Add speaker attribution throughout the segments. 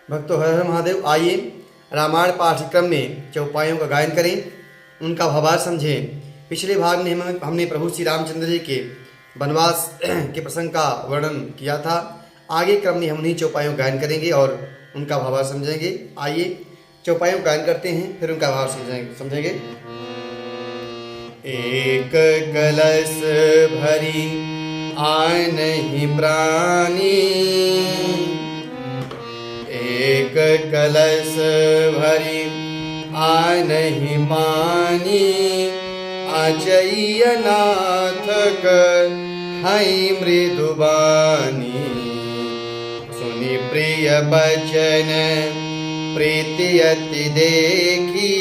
Speaker 1: भक्तों, हर हर महादेव। आइए रामायण पाठ्यक्रम में चौपाइयों का गायन करें, उनका भावार्थ समझें। पिछले भाग में हमने प्रभु श्री रामचंद्र जी के वनवास के प्रसंग का वर्णन किया था। आगे क्रम में हम उन्हीं चौपाइयों का गायन करेंगे और उनका भावार्थ समझेंगे। आइए चौपाइयों का गायन करते हैं, फिर उनका भाव समझेंगे। एक कलश भरी आनहि प्राणी, एक कलश भरी आनहि पानी, अजय नाथ कहि मृदुबानी। सुनि प्रिय बचन प्रीति अति देखी,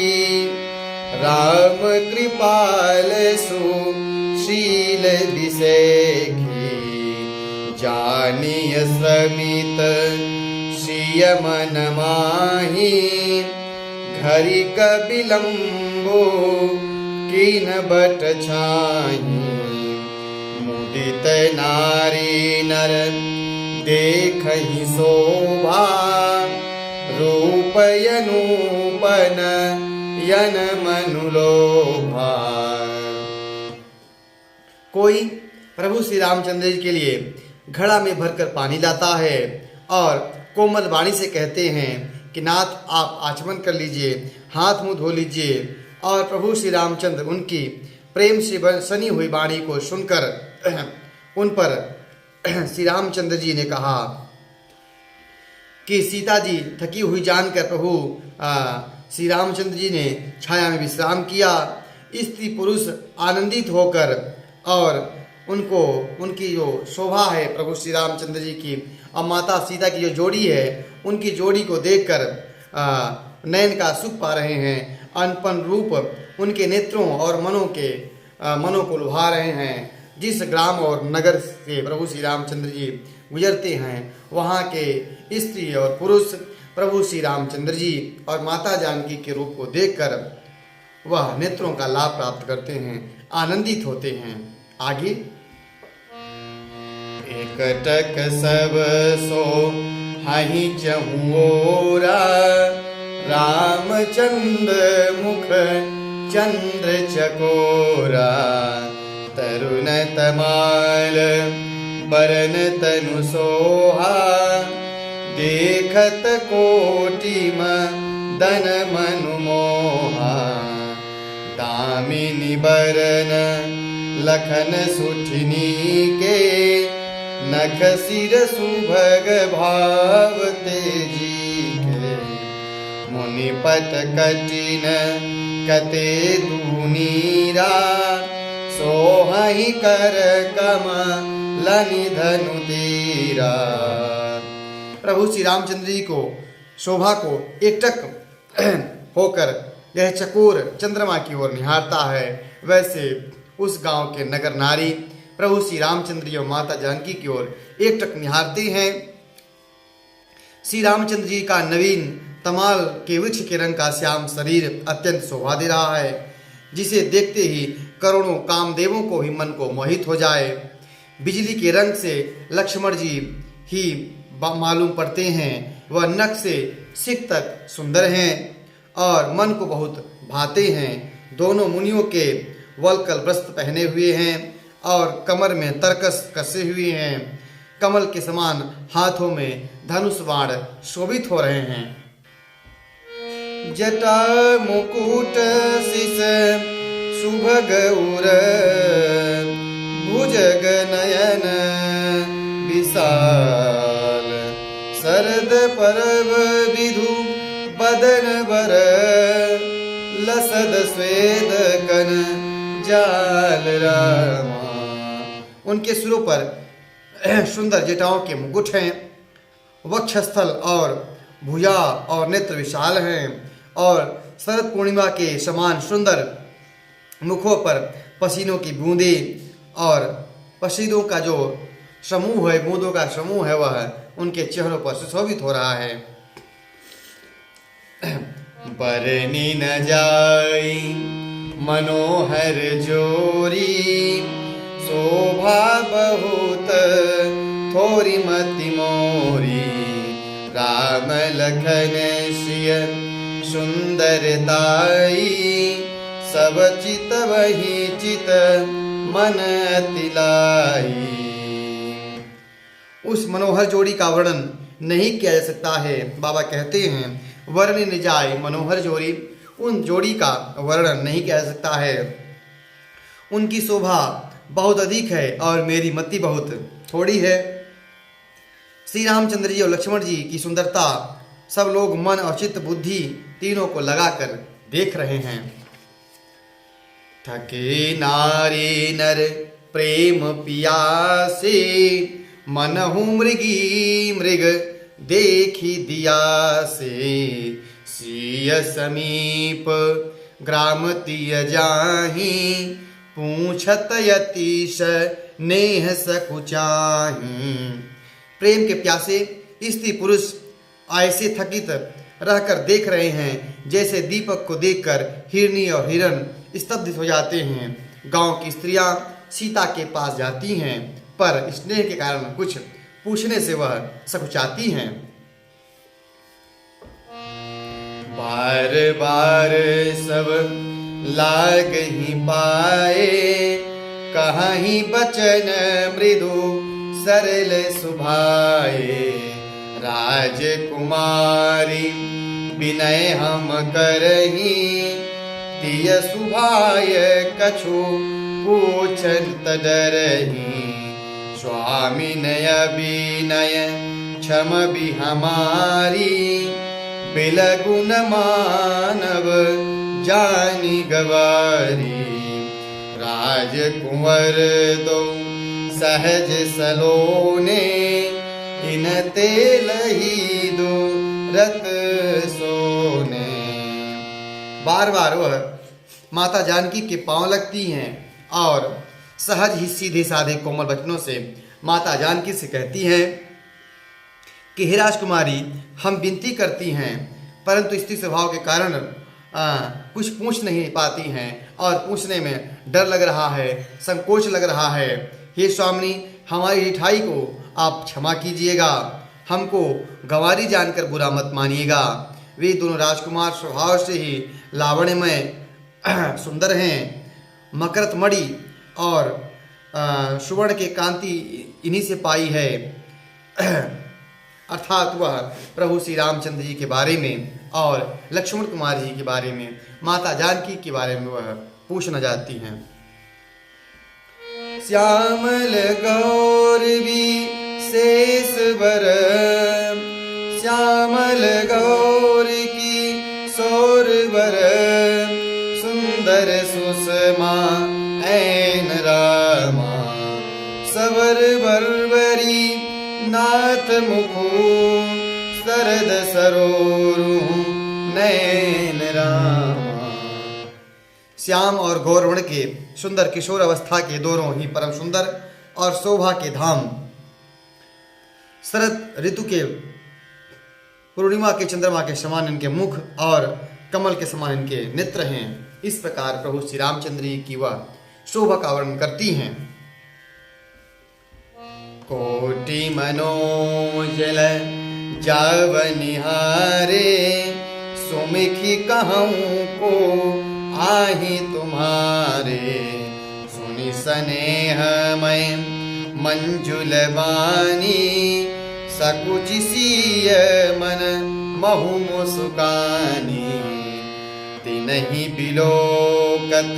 Speaker 1: राम कृपाल सुशील विसेखी। जानिय समित श्रिय मन माही, घरी कबिलम्बो कीन बट छाही। मुदित नारी नर देखहि शोभा, रूप यनूपन यन मनुलोभा। कोई प्रभु श्री रामचंद्र जी के लिए घड़ा में भरकर पानी लाता है और कोमल वाणी से कहते हैं कि नाथ आप आचमन कर लीजिए, हाथ मुंह धो लीजिए। और प्रभु श्री रामचंद्र उनकी प्रेम से सनी हुई वाणी को सुनकर उन पर श्री रामचंद्र जी ने कहा कि सीता जी थकी हुई जानकर प्रभु श्री रामचंद्र जी ने छाया में विश्राम किया। स्त्री पुरुष आनंदित होकर और उनको उनकी जो शोभा है प्रभु श्री रामचंद्र जी की और माता सीता की जो जोड़ी है, उनकी जोड़ी को देखकर नयन का सुख पा रहे हैं। अनपन रूप उनके नेत्रों और मनों को लुभा रहे हैं। जिस ग्राम और नगर से प्रभु श्री रामचंद्र जी गुजरते हैं, वहाँ के स्त्री और पुरुष प्रभु श्री रामचंद्र जी और माता जानकी के रूप को देखकर वह नेत्रों का लाभ प्राप्त करते हैं, आनंदित होते हैं। आगे एकटक सब सो हहि चहुओरा, रामचंद्र मुख चंद्र चकोरा। तरुण तमाल बरन तनु सोहा, देखत कोटि दन मनु मोहा। दामिनी बरन लखन सुठनी के, नख सिर सुभग भाव तेजी के। मुनिपत कठिन कते दूनीरा, सोहहि कर कमलनि धनु तीरा। प्रभु श्री रामचंद्र जी को शोभा को एकटक होकर यह चकोर चंद्रमा की ओर निहारता है, वैसे उस गांव के नगर नारी प्रभु श्री रामचंद्र जी और माता जानकी की ओर एकटक निहारते हैं। श्री रामचंद्र जी का नवीन तमाल के वृक्ष के रंग का श्याम शरीर अत्यंत शोभा दे रहा है, जिसे देखते ही करोड़ों कामदेवों को ही मन को मोहित हो जाए। बिजली के रंग से लक्ष्मण जी ही मालूम पड़ते हैं। वह नख से सिख तक सुंदर हैं और मन को बहुत भाते हैं। दोनों मुनियों के वलकल वस्त्र पहने हुए हैं और कमर में तरकस कसे हुए हैं। कमल के समान हाथों में धनुष बाण शोभित हो रहे हैं। जटा मुकुट शिष सुभग उर, भुजग नयन विशाल। शरद पर्व विधु बदन बर, लसद स्वेद कन जाल रामा। उनके सिरों पर सुंदर जटाओं के मुकुट हैं, वक्षस्थल और भुजा और नेत्र विशाल हैं और शरद पूर्णिमा के समान सुंदर मुखों पर पसीनों की बूंदें और पसीनों का जो समूह है, बूंदों का समूह है, वह उनके चेहरों पर सुशोभित हो रहा है। बरनी न जाई मनोहर जोरी, शोभा बहुत थोरी मति मोरी। राम लखन सिय सुंदरताई, सब चित वही चित मन तिलाई। उस मनोहर जोड़ी का वर्णन नहीं किया जा सकता है। बाबा कहते हैं वर्ण न जाए मनोहर जोड़ी, उन जोड़ी का वर्णन नहीं किया जा सकता है। उनकी शोभा बहुत अधिक है और मेरी मति बहुत थोड़ी है। श्री रामचंद्र जी और लक्ष्मण जी की सुंदरता सब लोग मन और चित्त बुद्धि तीनों को लगाकर देख रहे हैं। थके नारी नर प्रेम पियासे, मनहु मृगी मृग देखी दिया से। सिय समीप ग्राम तिय जाही, पूछत यतीश नेह सकुचाही। प्रेम के प्यासे स्त्री पुरुष ऐसे थकित रहकर देख रहे हैं जैसे दीपक को देखकर हिरनी और हिरण स्तब्ध हो जाते हैं। गांव की स्त्रियां सीता के पास जाती हैं, पर स्नेह के कारण कुछ पूछने से वह सकुचाती हैं। बार बार सब लाग ही पाए, कहीं बचन मृदु सरल सुभाए। राजकुमारी विनय हम करही, तिय सुभाय कछु पूछत डरही। स्वामी नय विनय क्षम भी हमारी, बिलगुन मानव जानी गवारी। राजकुंवर दो सहज सलोने, इन तेल ही दो रत सोने। बार बार वह माता जानकी के पांव लगती हैं और सहज ही सीधे साधे कोमल वचनों से माता जानकी से कहती हैं कि हे राजकुमारी, हम विनती करती हैं, परंतु स्त्री स्वभाव के कारण कुछ पूछ नहीं पाती हैं और पूछने में डर लग रहा है, संकोच लग रहा है। हे स्वामिनी, हमारी ढिठाई को आप क्षमा कीजिएगा, हमको गंवारी जानकर बुरा मत मानिएगा। वे दोनों राजकुमार स्वभाव से ही लावण्यमय सुंदर हैं। मकरत मणि और सुवर्ण के कांति इन्हीं से पाई है। अर्थात वह प्रभु श्री रामचंद्र जी के बारे में और लक्ष्मण कुमार जी के बारे में, माता जानकी के बारे में वह पूछना चाहती हैं। श्यामल गौरवी शेष बर, श्यामल गौर की सौरवर। सुंदर सुषमा ऐन रामा, सवर बरबरी नाथ मुखो। सरद सरोरु नैन रामा। श्याम और गौरवर्ण के सुंदर किशोर अवस्था के दोनों ही परम सुंदर और शोभा के धाम। शरद ऋतु के पूर्णिमा के चंद्रमा के समान इनके मुख और कमल के समान इनके नेत्र हैं। इस प्रकार प्रभु श्री रामचंद्र जी की वह शोभा का वर्णन करती हैं। कोटि मनोजल जावनिहारे, सुमिखी कहूँ को आही तुम्हारे। सुनि स्नेह मैं मंजुल बानी, सकुचि सिय मन महु मुस्कानी। तिनहि बिलोकत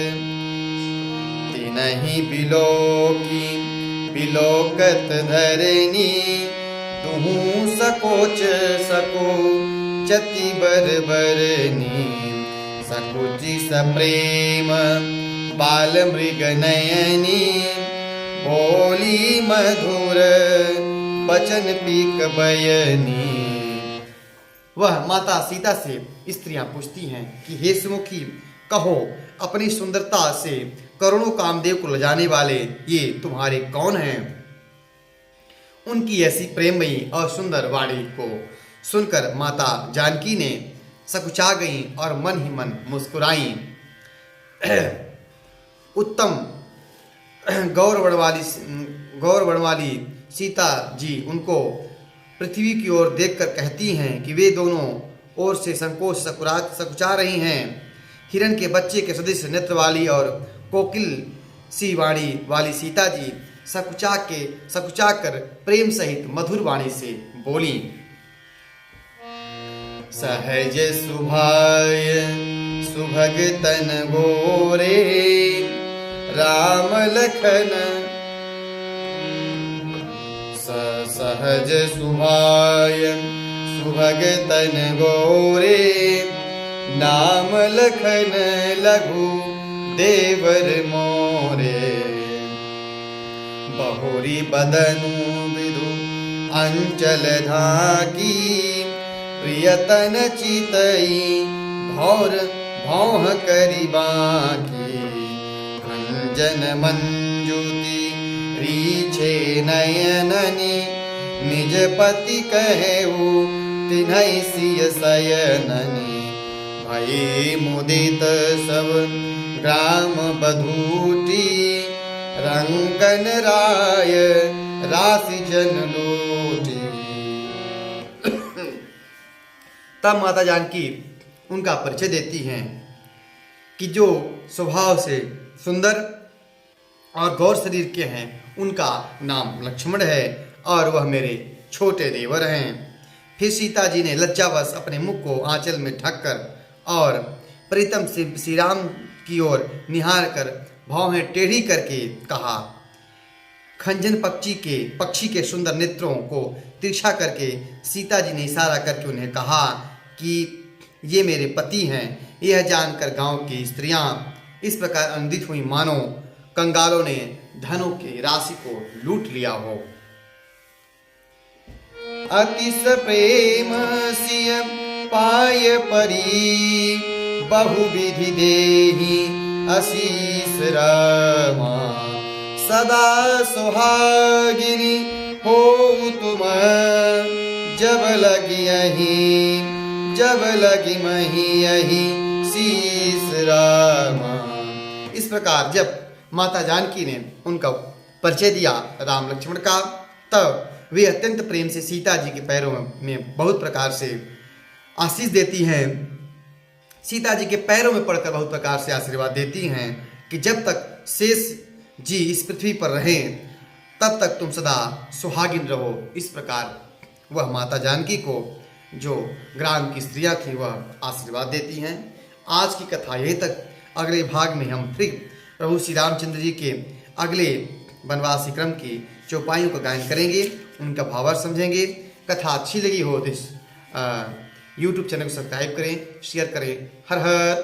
Speaker 1: तिनहि बिलोकी, बिलोकत धरनी। तुहु सकोच सको चति बरबरनी। सकुचि सप्रेम बाल मृग नयनी, बोली मधुर बचन पीक बयनी। वह माता सीता से स्त्रियां पूछती हैं कि हे सुमुखी, कहो अपनी सुंदरता से करोड़ों कामदेव को लजाने वाले ये तुम्हारे कौन हैं। उनकी ऐसी प्रेममयी और सुंदर वाणी को सुनकर माता जानकी ने सकुचा गई और मन ही मन मुस्कुराई। उत्तम गौरवर्ण वाली सीता जी उनको पृथ्वी की ओर देखकर कहती हैं कि वे दोनों ओर से संकोच सकुचा रही हैं। हिरण के बच्चे के सदृश नेत्र वाली और कोकिल सी वाणी वाली सीता जी सकुचा कर प्रेम सहित मधुर वाणी से बोली। सहज सुभाय सुभग तन गोरे राम लखन सहज सुभाय सुभग तन गोरे नाम लखन लघु देवर मोरे। बहुरी बदनु विधु अंचल धाकी प्रियतन चितई भौर भौह करी बाकी। अंजन मंजुति रीछे नयननि निज पति कहेऊ तिन्है सिय सयननि। भई मुदित सब ग्राम बधूटी रंगन राय राशि जन लूटी। तब माता जानकी उनका परिचय देती हैं कि जो स्वभाव से सुंदर और गौर शरीर के हैं उनका नाम लक्ष्मण है और वह मेरे छोटे देवर हैं। फिर सीता जी ने लज्जावश अपने मुख को आंचल में ढककर और प्रीतम श्री राम की ओर निहार कर भौहें टेढ़ी करके कहा। खंजन पक्षी के सुंदर नेत्रों को तिरछा करके सीता जी ने इशारा करके उन्हें कहा कि ये मेरे पति हैं। यह जानकर गांव की स्त्रियां इस प्रकार आनंदित हुई मानो कंगालों ने धनों की राशि को लूट लिया हो। अतिश प्रेम सिय पाय परी बहुविधि देहि आशीष रामा। सदा सुहागिनी हो तुम जब लगी मही यही शीस रामा। इस प्रकार जब माता जानकी ने उनका परिचय दिया राम लक्ष्मण का, तब वे अत्यंत प्रेम से सीता जी के पैरों में बहुत प्रकार से आशीष देती हैं। सीता जी के पैरों में पड़कर बहुत प्रकार से आशीर्वाद देती हैं कि जब तक शेष जी इस पृथ्वी पर रहें तब तक तुम सदा सुहागिन रहो। इस प्रकार वह माता जानकी को जो ग्राम की स्त्रियां थी वह आशीर्वाद देती हैं। आज की कथा यहीं तक। अगले भाग में हम फिर प्रभु श्री रामचंद्र जी के अगले वनवासी क्रम की चौपाइयों का गायन करेंगे, उनका भावार्थ समझेंगे। कथा अच्छी लगी हो तो इस यूट्यूब चैनल को सब्सक्राइब करें, शेयर करें। हर हर